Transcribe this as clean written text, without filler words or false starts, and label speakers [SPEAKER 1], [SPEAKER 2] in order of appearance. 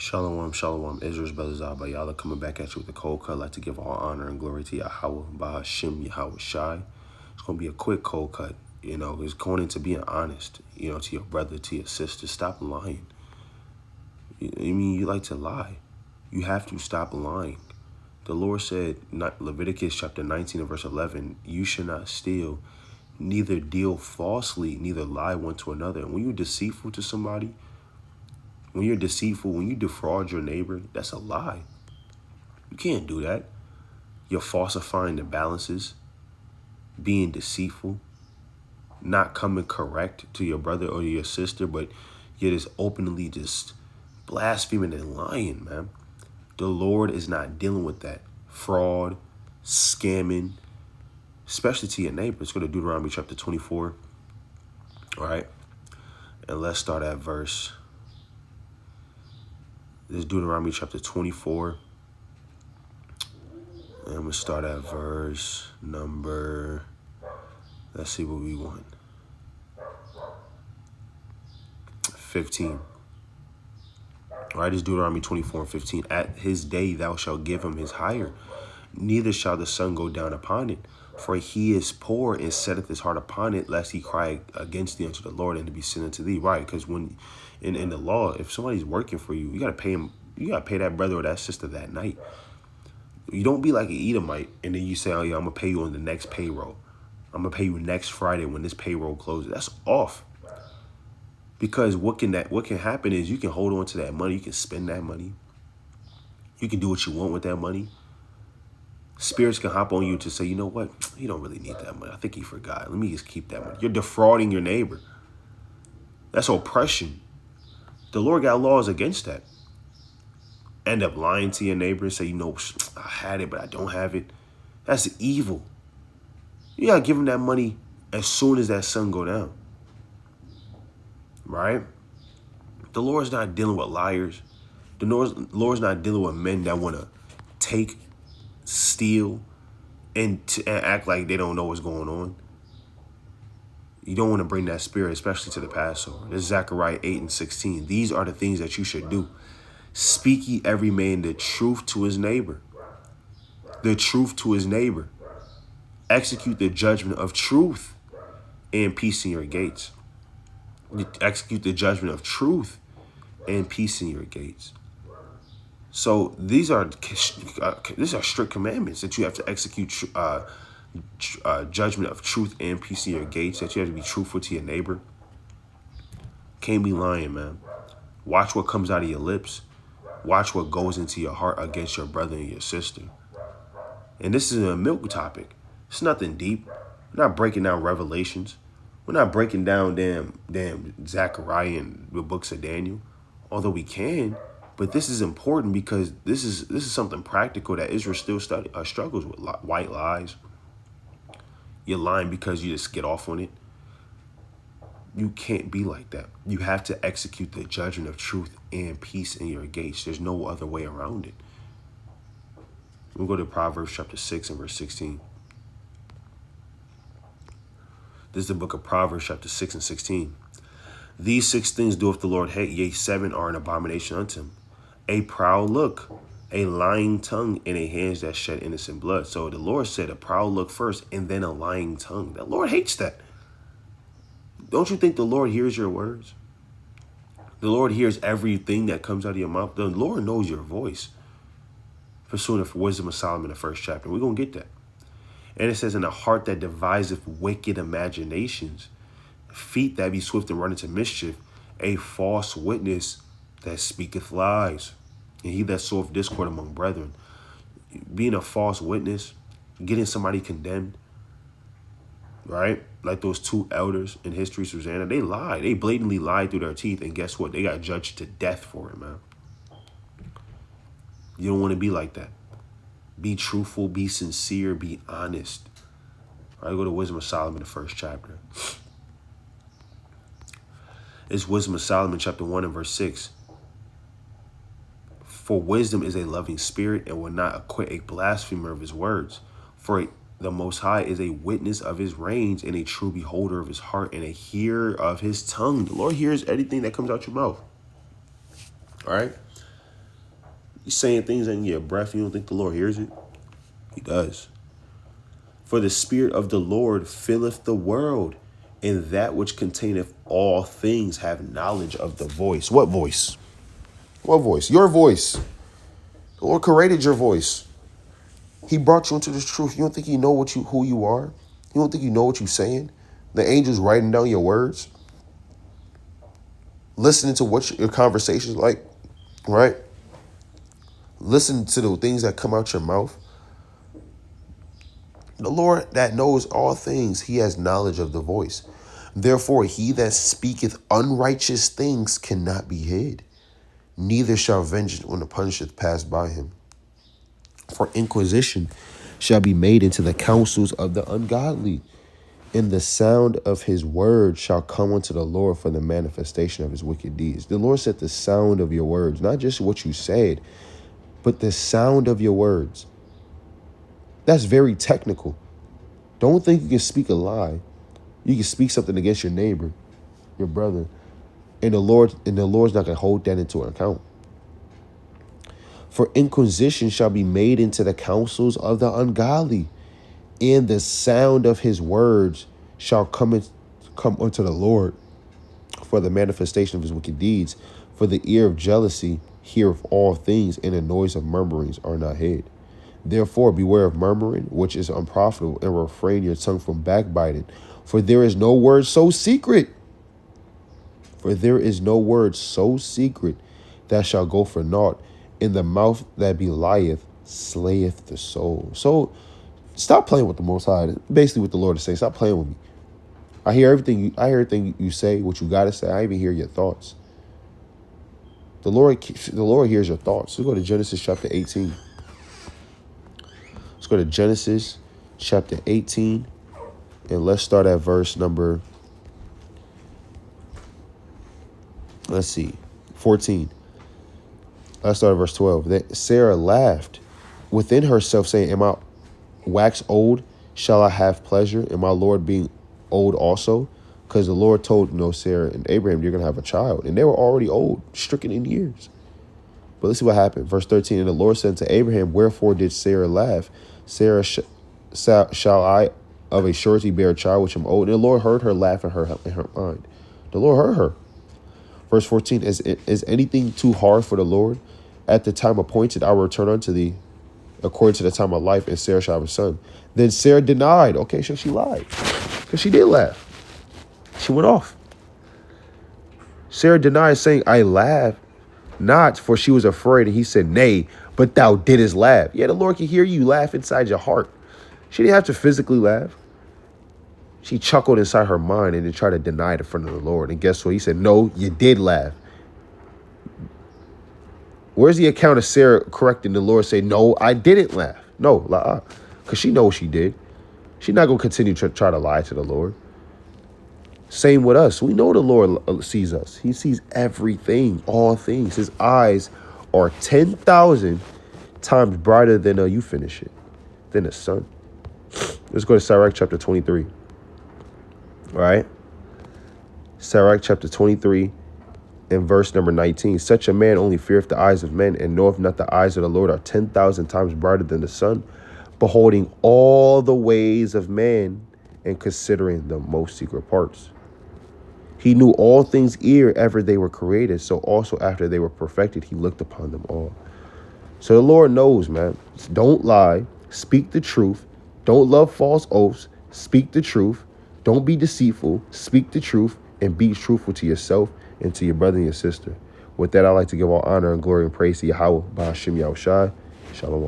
[SPEAKER 1] Shalom, shalom, Israel's brothers, Abba, y'all are coming back at you with a cold cut. I'd like to give all honor and glory to Yahweh, Bahashim, Yahweh Shai. It's going to be a quick cold cut. It's going into being honest, to your brother, to your sister. Stop lying. You like to lie. You have to stop lying. The Lord said, Leviticus chapter 19 and verse 11, you should not steal, neither deal falsely, neither lie one to another. And when you're deceitful to somebody, when you're deceitful, when you defraud your neighbor, that's a lie. You can't do that. You're falsifying the balances, being deceitful, not coming correct to your brother or your sister, but you're just openly just blaspheming and lying, man. The Lord is not dealing with that. Fraud, scamming, especially to your neighbor. Let's go to Deuteronomy chapter 24. All right. And let's start at verse. This is Deuteronomy chapter 24. And I'm going to start at verse number, let's see what we want. 15. All right, this is Deuteronomy 24 and 15. At his day thou shalt give him his hire, neither shall the sun go down upon it. For he is poor and setteth his heart upon it, lest he cry against thee unto the Lord and to be sin unto thee. Right, because when in the law, if somebody's working for you, you got to pay him. You got to pay that brother or that sister that night. You don't be like an Edomite and then you say, oh, yeah, I'm going to pay you on the next payroll. I'm going to pay you next Friday when this payroll closes. That's off. Because what can happen is you can hold on to that money. You can spend that money. You can do what you want with that money. Spirits can hop on you to say, you know what? He don't really need that money. I think he forgot. Let me just keep that money. You're defrauding your neighbor. That's oppression. The Lord got laws against that. End up lying to your neighbor and say, I had it, but I don't have it. That's evil. You got to give him that money as soon as that sun go down. Right? The Lord's not dealing with liars. The Lord's not dealing with men that want to take, steal, and act like they don't know what's going on. You don't want to bring that spirit, especially to the Passover. This is Zechariah 8 and 16. These are the things that you should do. Speak ye every man the truth to his neighbor. The truth to his neighbor. Execute the judgment of truth and peace in your gates. Execute the judgment of truth and peace in your gates. So these are strict commandments that you have to execute judgment of truth and peace in your gates, that you have to be truthful to your neighbor. Can't be lying, man. Watch what comes out of your lips. Watch what goes into your heart against your brother and your sister. And this is a milk topic. It's nothing deep. We're not breaking down Revelations. We're not breaking down damn Zechariah and the books of Daniel, although we can. But this is important because this is something practical that Israel still struggles with. White lies. You're lying because you just get off on it. You can't be like that. You have to execute the judgment of truth and peace in your gates. There's no other way around it. We'll go to Proverbs chapter 6 and verse 16. This is the book of Proverbs chapter 6 and 16. These 6 things doeth the Lord hate, yea, 7 are an abomination unto him. A proud look, a lying tongue, and a hands that shed innocent blood. So the Lord said a proud look first and then a lying tongue. The Lord hates that. Don't you think the Lord hears your words? The Lord hears everything that comes out of your mouth. The Lord knows your voice. Pursuing the wisdom of Solomon, the 1st chapter. We're going to get that. And it says, in a heart that deviseth wicked imaginations, feet that be swift and run into mischief, a false witness that speaketh lies, and he that soweth discord among brethren. Being a false witness, getting somebody condemned, right? Like those 2 elders in history, Susanna, they lied. They blatantly lied through their teeth, and guess what? They got judged to death for it, man. You don't want to be like that. Be truthful, be sincere, be honest. All right, go to Wisdom of Solomon, the 1st chapter. It's Wisdom of Solomon, chapter 1 and verse 6. For wisdom is a loving spirit and will not acquit a blasphemer of his words. For the Most High is a witness of his reigns and a true beholder of his heart and a hearer of his tongue. The Lord hears everything that comes out your mouth. All right. You saying things in your breath, you don't think the Lord hears it? He does. For the Spirit of the Lord filleth the world, and that which containeth all things have knowledge of the voice. What voice? What voice? Your voice. The Lord created your voice. He brought you into this truth. You don't think he know who you are? You don't think you know what you're saying? The angels writing down your words, listening to what your conversation's like, right? Listen to the things that come out your mouth. The Lord that knows all things, he has knowledge of the voice. Therefore, he that speaketh unrighteous things cannot be hid, neither shall vengeance when the punisheth pass by him. For inquisition shall be made into the counsels of the ungodly, and the sound of his word shall come unto the Lord for the manifestation of his wicked deeds. The Lord said the sound of your words, not just what you said, but the sound of your words. That's very technical. Don't think you can speak a lie. You can speak something against your neighbor, your brother, and the Lord's not going to hold that into account. For inquisition shall be made into the counsels of the ungodly, and the sound of his words shall come unto the Lord for the manifestation of his wicked deeds. For the ear of jealousy heareth all things, and the noise of murmurings are not hid. Therefore beware of murmuring, which is unprofitable, and refrain your tongue from backbiting. For there is no word so secret. That shall go for naught. In the mouth that belieth slayeth the soul. So stop playing with the Most High. Basically what the Lord is saying, stop playing with me. I hear everything you say, what you got to say. I even hear your thoughts. The Lord hears your thoughts. Let's go to Genesis chapter 18. Let's go to Genesis chapter 18. And let's start at verse number, 14. Let's start at verse 12. That Sarah laughed within herself, saying, am I wax old? Shall I have pleasure? And my Lord being old also? Because the Lord told Sarah and Abraham, you're going to have a child. And they were already old, stricken in years. But let's see what happened. Verse 13, and the Lord said to Abraham, wherefore did Sarah laugh? Sarah, shall I of a surety bear a child which am old? And the Lord heard her laugh in her mind. The Lord heard her. Verse 14, is anything too hard for the Lord? At the time appointed, I will return unto thee according to the time of life, and Sarah shall have a son. Then Sarah denied. Okay, so she lied. Because she did laugh. She went off. Sarah denied, saying, I laughed not, for she was afraid. And he said, nay, but thou didst laugh. Yeah, the Lord can hear you laugh inside your heart. She didn't have to physically laugh. She chuckled inside her mind and then tried to deny it in front of the Lord. And guess what? He said, no, you did laugh. Where's the account of Sarah correcting the Lord, say, no, I didn't laugh? No, because she knows she did. She's not going to continue to try to lie to the Lord. Same with us. We know the Lord sees us. He sees everything, all things. His eyes are 10,000 times brighter than you finish it, than the sun. Let's go to Sirach chapter 23. All right. Sirach chapter 23 and verse number 19. Such a man only feareth the eyes of men, and knoweth not the eyes of the Lord are 10,000 times brighter than the sun, beholding all the ways of man and considering the most secret parts. He knew all things ere ever they were created, so also after they were perfected, he looked upon them all. So the Lord knows, man. Don't lie. Speak the truth. Don't love false oaths. Speak the truth. Don't be deceitful. Speak the truth and be truthful to yourself and to your brother and your sister. With that, I'd like to give all honor and glory and praise to Yahweh, Ba'ashem Yahushai. Shalom.